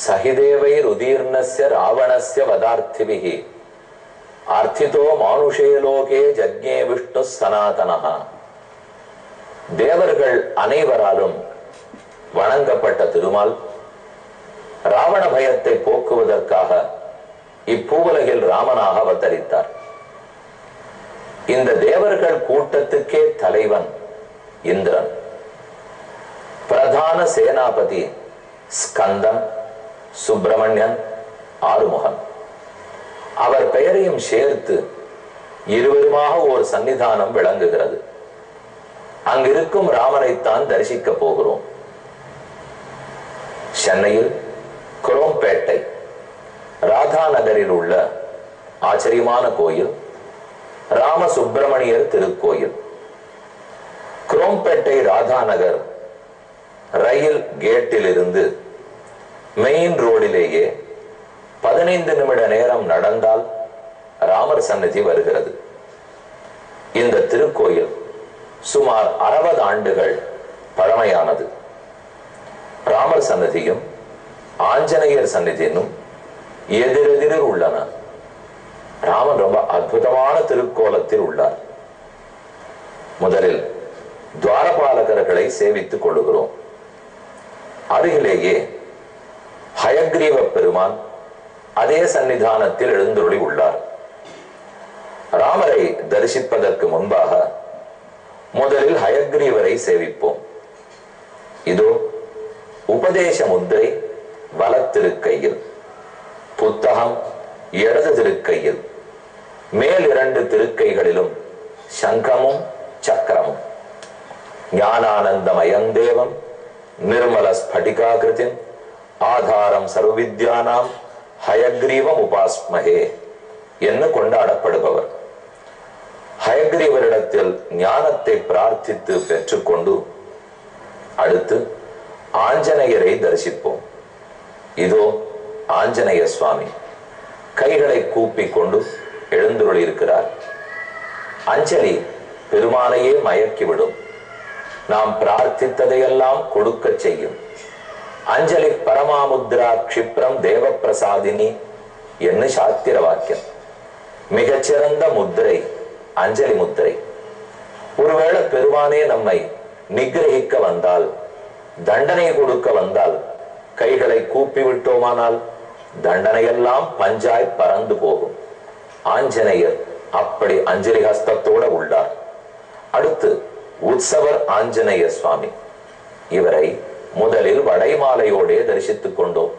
சகிதேவைர் உதீர்ணஸ்ய ராவணஸ்ய வதார்த்திபிஹி ஆர்த்திதோ மானுஷே லோகே ஜக்ஞே விஷ்ணு சனாதனஹ. தேவர்கள் அனைவராலும் வணங்கப்பட்ட திருமால் ராவண பயத்தை போக்குவதற்காக இப்பூவுலகில் ராமனாக அவதரித்தார். இந்த தேவர்கள் கூட்டத்துக்கே தலைவன் இந்திரன். பிரதான சேனாபதி ஸ்கந்தன், சுப்பிரமணியன், ஆறுமுகன். அவர் பெயரையும் சேர்த்து இருவருமாக ஒரு சன்னிதானம் விளங்குகிறது. அங்கிருக்கும் ராமனைத்தான் தரிசிக்க போகிறோம். சென்னையில் குரோம்பேட்டை ராதா நகரில் உள்ள ஆச்சரியமான கோயில் ராம சுப்பிரமணியர் திருக்கோயில். குரோம்பேட்டை ராதா நகர் ரயில் கேட்டில் இருந்து மெயின் ரோடிலேயே 15 நிமிட நேரம் நடந்தால் ராமர் சன்னதி வருகிறது. இந்த திருக்கோயில் சுமார் 60 ஆண்டுகள் பழமையானது. ராமர் சன்னதியும் ஆஞ்சநேயர் சன்னதியும் எதிரெதிரில் உள்ளன. ராமன் ரொம்ப அற்புதமான திருக்கோலத்தில் உள்ளார். முதலில் துவாரபாலகர்களை சேவித்துக் கொள்கிறோம். அருகிலேயே ஹயக்ரீவ பெருமான் அதே சன்னிதானத்தில் எழுந்தருளி உள்ளார். ராமரை தரிசிப்பதற்கு முன்பாக முதலில் ஹயக்ரீவரை சேவிப்போம். இதோ உபதேச முத்திரை வலத்திருக்கையில், புத்தகம் இடது திருக்கையில், மேல் 2 திருக்கைகளிலும் சங்கமும் சக்கரமும். ஞானானந்தமயந்தேவம் நிர்மல ஸ்படிகாகிருதிம் ஆதாரம் சர்வவித்யானாம் ஹயக்ரீவம் உபாஸ்மஹே என்று கொண்டாடப்படுபவர். ஹயக்ரீவரிடத்தில் ஞானத்தை பிரார்த்தித்து பெற்றுக்கொண்டு அடுத்து ஆஞ்சநேயரை தரிசிப்போம். இதோ ஆஞ்சநேய சுவாமி கைகளை கூப்பிக் கொண்டு எழுந்துருளி இருக்கிறார். அஞ்சலி பெருமானையே மயக்கிவிடும். நாம் பிரார்த்தித்ததையெல்லாம் கொடுக்க செய்யும். அஞ்சலி பரமாமுத்ரா க்ஷிப்ரம் தேவ பிரசாதினி என்று சாத்திர வாக்கியம். மிகச்சிறந்த முத்திரை அஞ்சலி முத்திரை. ஒருவேளை பெருமானே நம்மை நிகிரகிக்க வந்தால், தண்டனை கொடுக்க வந்தால், கைகளை கூப்பி விட்டோமானால் தண்டனையெல்லாம் பஞ்சாய் பறந்து போகும். ஆஞ்சநேயர் அப்படி அஞ்சலி ஹஸ்தத்தோட உள்ளார். அடுத்து உற்சவர் ஆஞ்சநேய சுவாமி. இவரை முதலில் வடைமாலையோடே தரிசித்துக் கொண்டோம்.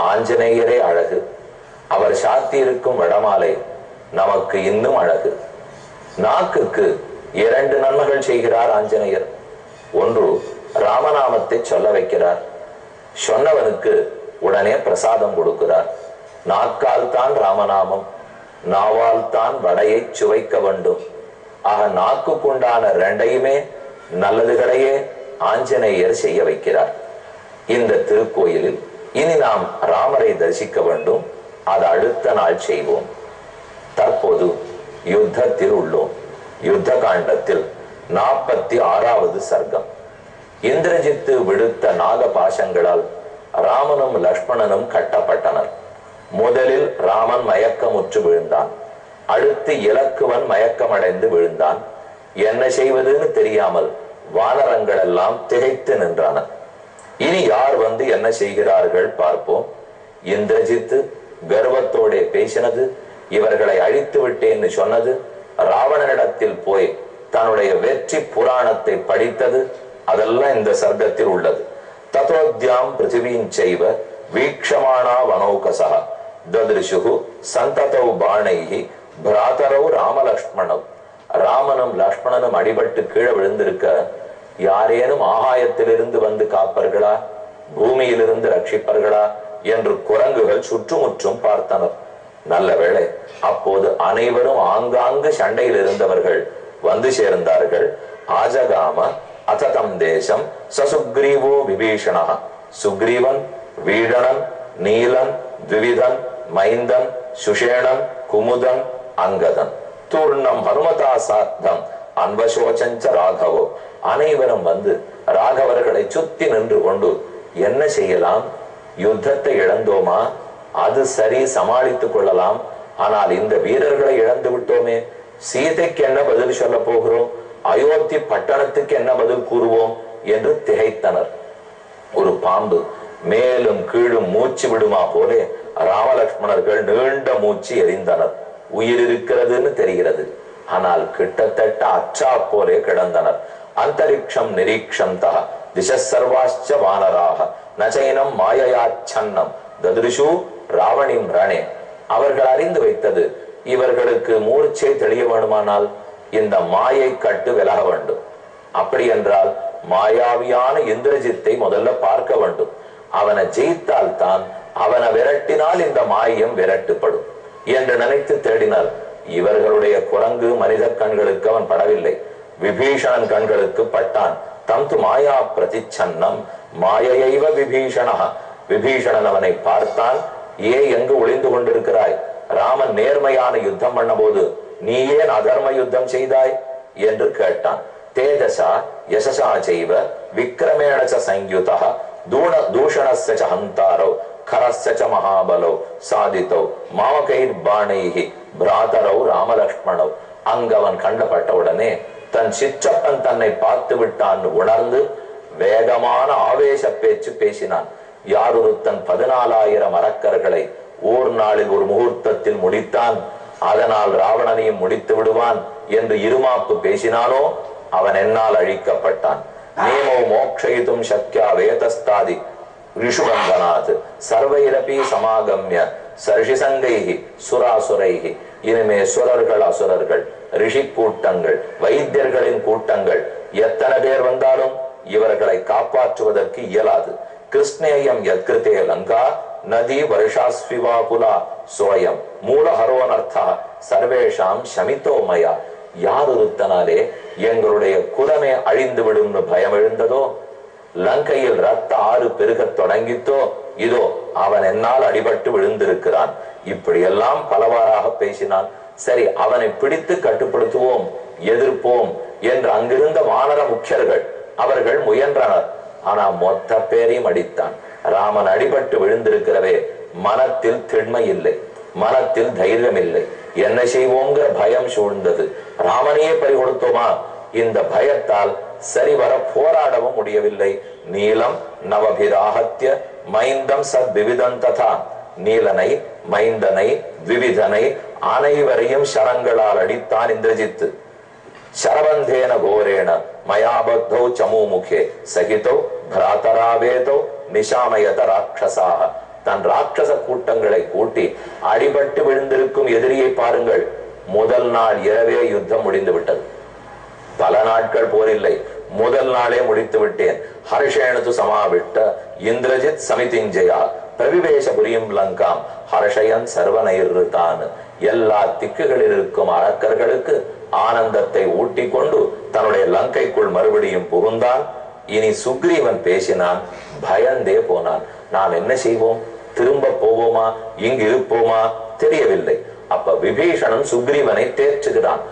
ஆஞ்சநேயரே அழகு. அவர் சாத்தி இருக்கும் வடமாலை நமக்கு இன்னும் அழகு. நாக்குக்கு 2 நன்மைகள் செய்கிறார் ஆஞ்சநேயர். ஒன்று, ராமநாமத்தை சொல்ல வைக்கிறார். சொன்னவனுக்கு உடனே பிரசாதம் கொடுக்கிறார். நாக்கால் தான் ராமநாமம், நாவால் தான் வடையை சுவைக்க வேண்டும். ஆக நாக்குக்குண்டான 2யுமே நல்லதுகளையே ஆஞ்சநேயர் செய்ய வைக்கிறார். இந்த திருக்கோயிலில் இனி நாம் ராமரை தரிசிக்க வேண்டும். அது அடுத்த நாள் செய்வோம். தற்போது யுத்தத்தில் உள்ளோம். யுத்த காண்டத்தில் 46வது சர்க்கம். இந்திரஜித்து விடுத்த நாக பாசங்களால் ராமனும் லக்ஷ்மணனும் கட்டப்பட்டனர். முதலில் ராமன் மயக்கமுற்று விழுந்தான். அடுத்து இலக்குவன் மயக்கமடைந்து விழுந்தான். என்ன செய்வதுன்னு தெரியாமல் வானரங்கள் எல்லாம் திகைத்து நின்றான. இனி யார் வந்து என்ன செய்கிறார்கள் பார்ப்போம். இந்திரஜித்து கர்வத்தோட பேசினது, இவர்களை அழித்து விட்டேன்னு சொன்னது, ராவணனிடத்தில் போய் தன்னுடைய வெற்றி புராணத்தை படித்தது, அதெல்லாம் இந்த சர்க்கத்தில் உள்ளது. ததோத்யாம் பிருத்திவீன் செய்வ வீக்ஷமானா வனௌகசா தத்ருஷுகு சந்ததௌ பாணைஹி பிராதரௌ ராமலக்ஷ்மணவ். ராமனும் லக்ஷ்மணனும் அடிபட்டு கீழே விழுந்திருக்க யாரேனும் ஆகாயத்திலிருந்து வந்து காப்பர்களா, பூமியிலிருந்து ரட்சிப்பர்களா என்று குரங்குகள் சுற்றுமுற்றும் பார்த்தனர். நல்ல வேளை அப்போது அனைவரும் ஆங்காங்கு சண்டையில் இருந்தவர்கள் வந்து சேர்ந்தார்கள். ஆஜகாம அததம் தேசம் சசுக்ரீவோ விபீஷணா. சுக்ரீவன், வீடணன், நீலன், த்விவிதன், மைந்தன், சுஷேணன், குமுதன், அங்கதன், தூர்ணம் ஹனுமதா சாத்தம் அன்வசோச்சஞ்ச ராகவோ. அனைவரும் வந்து ராகவர்களை சுத்தி நின்று கொண்டு என்ன செய்யலாம்? யுத்தத்தை இழந்தோமா? அது சரி, சமாளித்துக் கொள்ளலாம். ஆனால் இந்த வீரர்களை இழந்து விட்டோமே, சீதைக்கு என்ன பதில் சொல்ல போகிறோம்? அயோத்தி பட்டணத்துக்கு என்ன பதில் கூறுவோம் என்று திகைத்தனர். ஒரு பாம்பு மேலும் கீழும் மூச்சு விடுமா போலே ராமலட்சுமணர்கள் நீண்ட மூச்சு எரிந்தனர். உயிர் இருக்கிறதுன்னு தெரிகிறது, ஆனால் கிட்டத்தட்ட அச்சா போலே கிடந்தனர். அந்தரிக்ஷம் நிரீக்ஷம் தக திசர்வாச்ச வானராக நச்சைனம் மாயையாச்சன்னம் ததிருஷு ராவணிம் ரணே. அவர்கள் அறிந்து வைத்தது, இவர்களுக்கு மூர்ச்சை தெளிய வேண்டுமானால் இந்த மாயை கட்டு விலக வேண்டும். அப்படி என்றால் மாயாவியான இந்திரஜித்தை முதல்ல பார்க்க வேண்டும். அவனை ஜெயித்தால் தான், அவனை விரட்டினால் இந்த மாயம் விரட்டுப்படும் என்று நினைத்து தேடினார். இவர்களுடைய குரங்கு மனித கண்களுக்கு அவன் படவில்லை, விபீஷணன் கண்களுக்கு பட்டான். தம்து மாயா பிரதிச்சன்னம் மாயைவ விபீஷணா. விபீஷணன் அவனை பார்த்தான். எங்கு ஒளிந்து கொண்டிருக்கிறாய்? ராமன் நேர்மையான யுத்தம் பண்ண போது நீ ஏன் அதர்ம யுத்தம் செய்தாய் என்று கேட்டான். தேஜசா யசசா செய்வ விக்ரமேண சயுதா தூஷணஸ்ய ஹந்தாரோ கரஸ்ய மகாபலோ சாதித்தோ மாமகைர் பாணைஹி பிராதரோ ராமலக்ஷ்மணோ. அங்கு அவன் கண்டப்பட்ட உடனே தன் சிற்றப்பன் தன்னை பார்த்து விட்டான் உணர்ந்து வேகமான ஆவேச பேச்சு பேசினான். யாரொருத்தன் 14,000 அரக்கர்களை ஓர் நாளில் ஒரு முகூர்த்தத்தில் முடித்தான், அதனால் ராவணனையும் முடித்து விடுவான் என்று இருமாப்பு பேசினானோ அவன் என்னால் அழிக்கப்பட்டான். நேமோ மோக்ஷயிதும் சக்யா வேதஸ்தாதி ரிஷுபந்தனாத் சர்வைரபி சமாகம்ய சர்ஷிசங்கைஹி சுராசுரைஹி. இனிமே சுரர்கள், அசுரர்கள், ரிஷி கூட்டங்கள், வைத்தியர்களின் கூட்டங்கள் எத்தனை பேர் வந்தாலும் இவர்களை காப்பாற்றுவதற்கு இயலாது. கிருஷ்ணேயம் யத்கிருதே லங்கா நதி வருஷாஸ்விவாகுலா சோயம் மூலஹரோனர்த்தா சர்வேஷாம் சமிதோமயா. யாரொருத்தனாலே எங்களுடைய குலமே அழிந்து விடும் பயம் எழுந்ததோ, லங்கையில் ரத்த ஆறு பெருகத் தொடங்கித்தோ, இதோ அவன் என்னால் அடிபட்டு விழுந்திருக்கிறான். இப்படியெல்லாம் பலவாறாக பேசினான். சரி, அவனை பிடித்து கட்டுப்படுத்துவோம், எதிர்ப்போம் என்று அங்கிருந்த வானர முக்கியர்கள் அவர்கள் முயன்றனர். ஆனா மொத்த பேரையும் அடித்தான். ராமன் அடிபட்டு விழுந்திருக்கிறவே, மனத்தில் திண்மை இல்லை, மனத்தில் தைரியம் இல்லை. என்ன செய்வோங்கிற பயம் சூழ்ந்தது. ராமனையே பறி கொடுத்தோமா? இந்த பயத்தால் சரிவர போராடவும் முடியவில்லை. நீலம் நவபிராகத்திய மைந்தம் சத் விவிதம் ததா. நீலனை, மைந்தனை, விவிதனை அனைவரையும் சரங்களால் அடித்தான் இந்திரஜித்து. சரபந்தேன கோரேண மயாபத்தோ சமூமுகே சகிதோ பிராதராவேதோ நிஷாமயத ராட்சசாக. தன் ராட்சச கூட்டங்களை கூட்டி அடிபட்டு விழுந்திருக்கும் எதிரியை பாருங்கள். முதல் நாள் இரவே யுத்தம் முடிந்து விட்டது. பல நாட்கள் போரில்லை, முதல் நாளே முடித்து விட்டேன். ஹர்ஷேணது சமாவிட்ட இந்திரஜித் சமிதிஞ்சயா பிரவிவேச புரியும் லங்காம் ஹர்ஷயன் சர்வநைர்தான். எல்லா திக்குகளில் இருக்கும் அரக்கர்களுக்கு ஆனந்தத்தை ஊட்டி கொண்டு தன்னுடைய லங்கைக்குள் மறுபடியும் புகுந்தான். இனி சுக்ரீவன் பேசினான். பயந்தே போனான். நாம் என்ன செய்வோம்? திரும்ப போவோமா? இங்கு இருப்போமா? தெரியவில்லை. அப்ப விபீஷணன் சுக்ரீவனை தேற்றுகிறான்.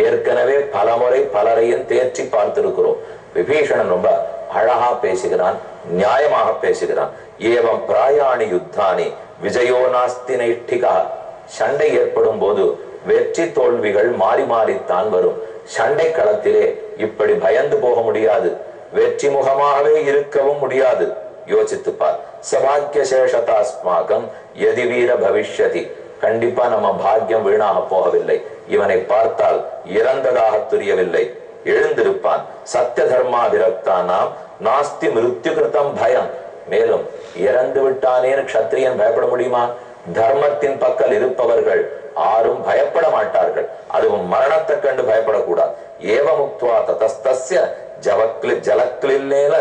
ஏற்கனவே பலமுறை பலரையும் தேற்றி பார்த்திருக்கிறோம். விபீஷணன் ரொம்ப அழகா பேசுகிறான், நியாயமாக பேசுகிறான். ஏவம் பிராயாணி யுத்தானி விஜயோ நாஸ்தி நைஷ்டிகா. சண்டை ஏற்படும் போது வெற்றி தோல்விகள் மாறி மாறித்தான் வரும். சண்டை களத்திலே இப்படி பயந்து போக முடியாது, வெற்றி முகமாகவே இருக்கவும் முடியாது. யோசித்துப்பார். சபாக்கிய சேஷதாஸ்மாகம் எதி வீர பவிஷ்யதி. கண்டிப்பா நம்ம பாக்கியம் வீணாக போகவில்லை. இவனை பார்த்தால் இறந்ததாக தெரியவில்லை, எழுந்திருப்பான். சத்திய தர்மாதிரக்தானாம் நாஸ்தி மிருத்யு கிருத்தம் பயம். மேலும் இறந்து விட்டானேன்னு க்ஷத்ரியன் பயப்பட முடியுமா? தர்மத்தின் பக்கம் இருப்பவர்கள் யாரும் பயப்பட மாட்டார்கள். அதுவும் மரணத்தை கண்டு பயப்படக்கூடாது. ஏவமுக்த்வா ததஸ்தஸ்ய ஜலக்லில்லேன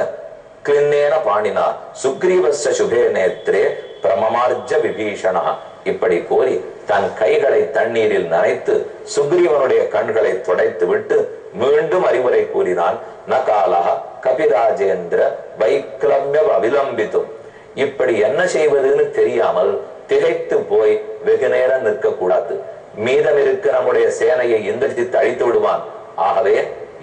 கிளின்னேன பாணினா சுக்ரீவஸ்ய சுபே நேத்ரே பிரமமார்ஜ விபீஷணா. இப்படி கோரி தன் கைகளை தண்ணீரில் நனைத்து சுக்ரீவனுடைய கண்களை துடைத்து விட்டு மீண்டும் அறிவுரை கூறினான். நகாலஹ கபிராஜேந்திர வைக்லம்ய அவிலம்பித்தும். இப்படி என்ன செய்வதுன்னு தெரியாமல் திகைத்து போய் வெகு நேரம் நிற்க கூடாது. மீதம் இருக்க நம்முடைய சேனையை இந்திரஜித் அழித்து விடுவான். ஆகவே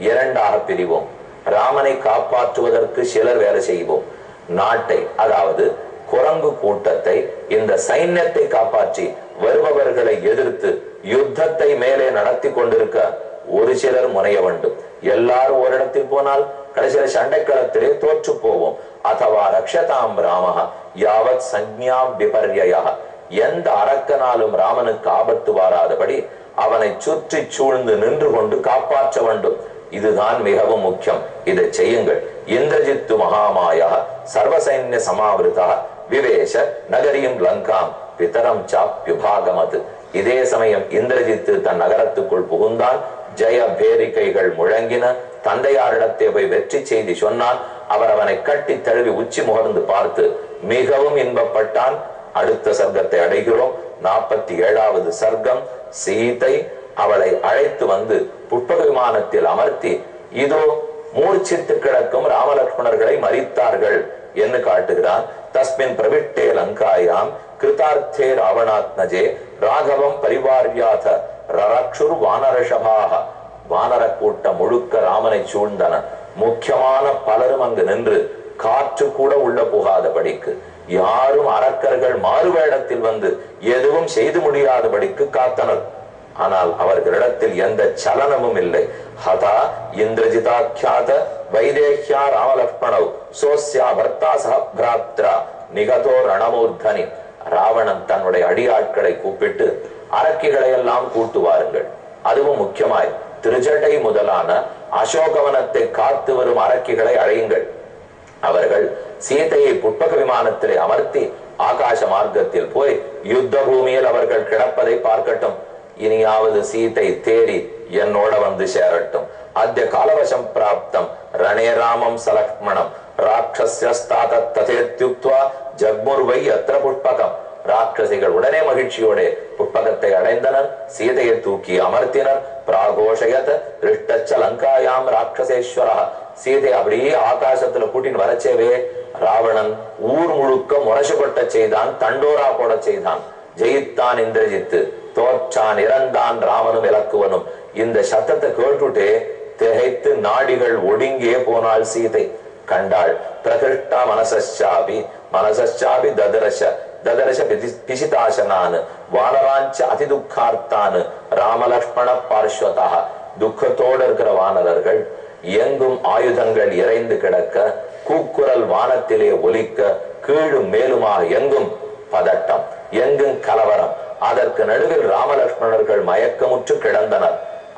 இரண்டாக பிரிவோம். ராமனை காப்பாற்றுவதற்கு சிலர் வேலை செய்வோம், நாட்டை, அதாவது குரங்கு கூட்டத்தை, இந்த சைன்யத்தை காப்பாற்றி வருபவர்களை எதிர்த்து யுத்தத்தை மேலே நடத்தி கொண்டிருக்க ஒரு சிலர் முனைய வேண்டும். எல்லாரும் ஓரிடத்தில் போனால் கடைசியில சண்டை களத்திலே தோற்று போவோம். அதவா ரக்ஷதாம் ராமஹ யாவத் சஞ்ஞா விபர்யா, எந்த அரக்கனாலும் ராமனுக்கு ஆபத்து வாராதபடி அவனை சுற்றி சூழ்ந்து நின்று கொண்டு காப்பாற்ற வேண்டும். இதுதான் மிகவும் முக்கியம். இதை செய்யுங்கள். இந்திரஜித்து மகாமாயா சர்வசைன்ய சமாவிருதா விவேஷ நகரியும் லங்காம் பிதரம் சாப்யுபாகமது. இதே சமயம் இந்திரஜித்து தன் நகரத்துக்குள் புகுந்தான். ஜெய பேரிக்கைகள் முழங்கின. தந்தையாரிடத்தை போய் வெற்றி செய்தி சொன்னான். அவர் அவனை கட்டி தழுவி உச்சி முகர்ந்து பார்த்து மிகவும் இன்பப்பட்டான். அடுத்த சர்க்கத்தை அடைகிறோம். 47வது சர்க்கம். சீதை அவளை அழைத்து வந்து புஷ்பக விமானத்தில் அமர்த்தி இதோ மூர்ச்சித்து கிடக்கும் ராமலக்ஷ்மணர்களை மரித்தார்கள் என்று காட்டுகிறான். தஸ்மின் பிரவிட்டே லங்காயாம் கிருதார்த்தே ராவணாத்மஜே ராகவம் பரிவார்யாத ரரக்ஷுர் வானரஷபாக. வானர கூட்டம் முழுக்க ராமனை சூழ்ந்தன. முக்கியமான பலரும் அங்கு நின்று காற்று கூட உள்ள புகாதபடிக்கு, யாரும் அரக்கர்கள் மாறுவேடத்தில் வந்து எதுவும் செய்து முடியாதபடிக்கு காத்தனர். ஆனால் அவர்களிடத்தில் எந்த சலனமும் இல்லை. ஹதா இந்திரஜிதாக்கியாத வைதேஹ்யா ராமலக்ஷ்மணவ் சோஸ்யா பர்த்தா சஹப்ராத்ரா நிகதோ ரணமூர்தனி. ராவணன் தன்னுடைய அடியாட்களை கூப்பிட்டு அரக்கிகளை எல்லாம் கூட்டு வாருங்கள், அதுவும் முக்கியமாய் திருஜட்டை முதலான அசோகவனத்தை காத்து வரும் அரக்கிகளை அழையுங்கள். அவர்கள் சீதையை புஷ்பக விமானத்திலே அமர்த்தி ஆகாச மார்க்கத்தில் போய் யுத்த பூமியில் அவர்கள் கிடப்பதை பார்க்கட்டும். இனியாவது சீதை தேடி என்னோட வந்து சேரட்டும். அத்திய காலவசம் பிராப்தம் ரணே ராமம் சலக்ஷ்மணம் ராட்சஸ்யஸ்தாதத்ததேத்யுக்த்வா ஜக்முர்வை அத்ர புஷ்பகம். ராட்சசிகள் உடனே மகிழ்ச்சியோட புஷ்பகத்தை அடைந்தனர். சீதையை தூக்கி அமர்த்தினர். பிராகோஷயத் ரிஷ்டச்ச லங்காயாம் ராட்சசேஸ்வரா. சீதை அப்படியே ஆகாசத்துல கூட்டின்னு வரச்சேவே ராவணன் ஊர் முழுக்க முரசுபட்ட செய்தான், தண்டோரா போட செய்தான். ஜெயித்தான் இந்திரஜித்து, தோற்றான், இறந்தான் ராமனும் இலக்குவனும். இந்த சத்தத்தை கேட்டுட்டே திகைத்து நாடிகள் ஒடுங்கியே போனாள் சீதை. கண்டாள். பிரகிருஷ்டா மனசாபி மனசாபி ததரச ததரச பிசிதாசனான் வானராஞ்ச அதிதுக்கார்த்தான் ராமலக்ஷ்மண பார்ஸ்வதா. துக்கத்தோடு இருக்கிற வானரர்கள், எங்கும் ஆயுதங்கள் இறைந்து கிடக்க, கூக்குரல் வானத்திலே ஒலிக்க, கீழும் மேலுமாக எங்கும் பதட்டம், எங்கும் கலவரம். அதற்கு நடுவில் ராமலக்ஷ்மணர்கள் மயக்கமுற்று கிடந்தனர்.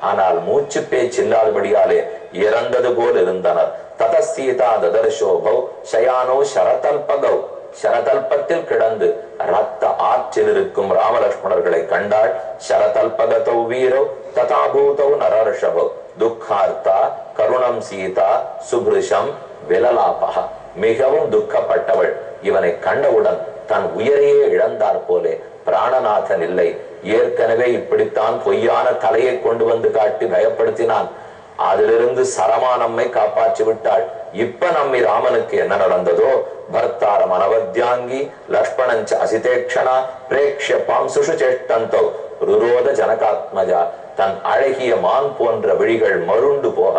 ஆனால் மூச்சு பேச்சில்லாதபடியாலே இறந்தது போல் இருந்தனர். ததசீதா ததர்ஷோபௌ சயானோ சரதல்பகௌ. சரதல்பத்தில் கிடந்து ரத்த ஆற்றில் இருக்கும் ராமலக்ஷ்மணர்களை கண்டாள். சரதல்பகதௌ வீரோ ததாபூதௌ நரர்ஷபௌ துக்கார்த்தா கருணம் சீதா சுப்ருஷம் விலலாபக. மிகவும் துக்கப்பட்டவள். இவனை கண்டவுடன் தன் உயிரையே இழந்தார் போலே. பிராணநாதன் இல்லை. ஏற்கனவே இப்படித்தான் பொய்யான தலையை கொண்டு வந்து காட்டி பயப்படுத்தினான். அதிலிருந்து சரமா நம்மை காப்பாற்றி விட்டாள். இப்ப நம்மி ராமனுக்கு என்ன நடந்ததோ, பர்த்தாரம் அனவத்யாங்கி லக்ஷ்மணஞ்ச அசிதேக்ஷணா பிரேக்ஷ பாம்சுஷு சேஷ்டந்தோ ருரோத ஜனகாத்மஜா. தன் அழகிய மான் போன்ற விழிகள் மருண்டு போக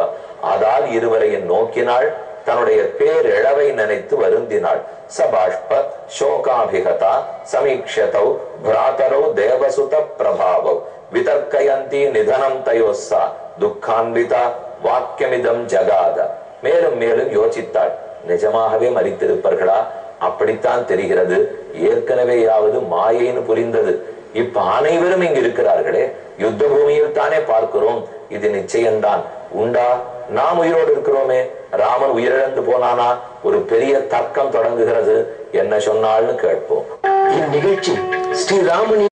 அதால் இருவரையும் நோக்கினாள். தன்னுடைய பேரிழவை நினைத்து வருந்தினாள். சபாஷ்ப சோகாபிகதா சமீக்ஷதௌ பிராதரோ தேவசுத பிரபாவௌ விதர்க்கயந்தி நிதனம் தயோஸ்ஸா துக்கான்விதா வாக்கியமிதம் ஜகாத. மேலும் மேலும் யோசித்தாள். நிஜமாகவே மரித்திருப்பார்களா? அப்படித்தான் தெரிகிறது. ஏற்கனவேயாவது மாயைன்னு புரிந்தது. இப்ப அனைவரும் இங்கு இருக்கிறார்களே, யுத்த பூமியில் தானே பார்க்கிறோம். இது நிச்சயம்தான். உண்டா? நாம் உயிரோடு இருக்கிறோமே, ராமன் உயிரிழந்து போனானா? ஒரு பெரிய தர்க்கம் தொடங்குகிறது. என்ன சொன்னால்னு கேட்போம். இந்நிகழ்ச்சி ஸ்ரீராமனின்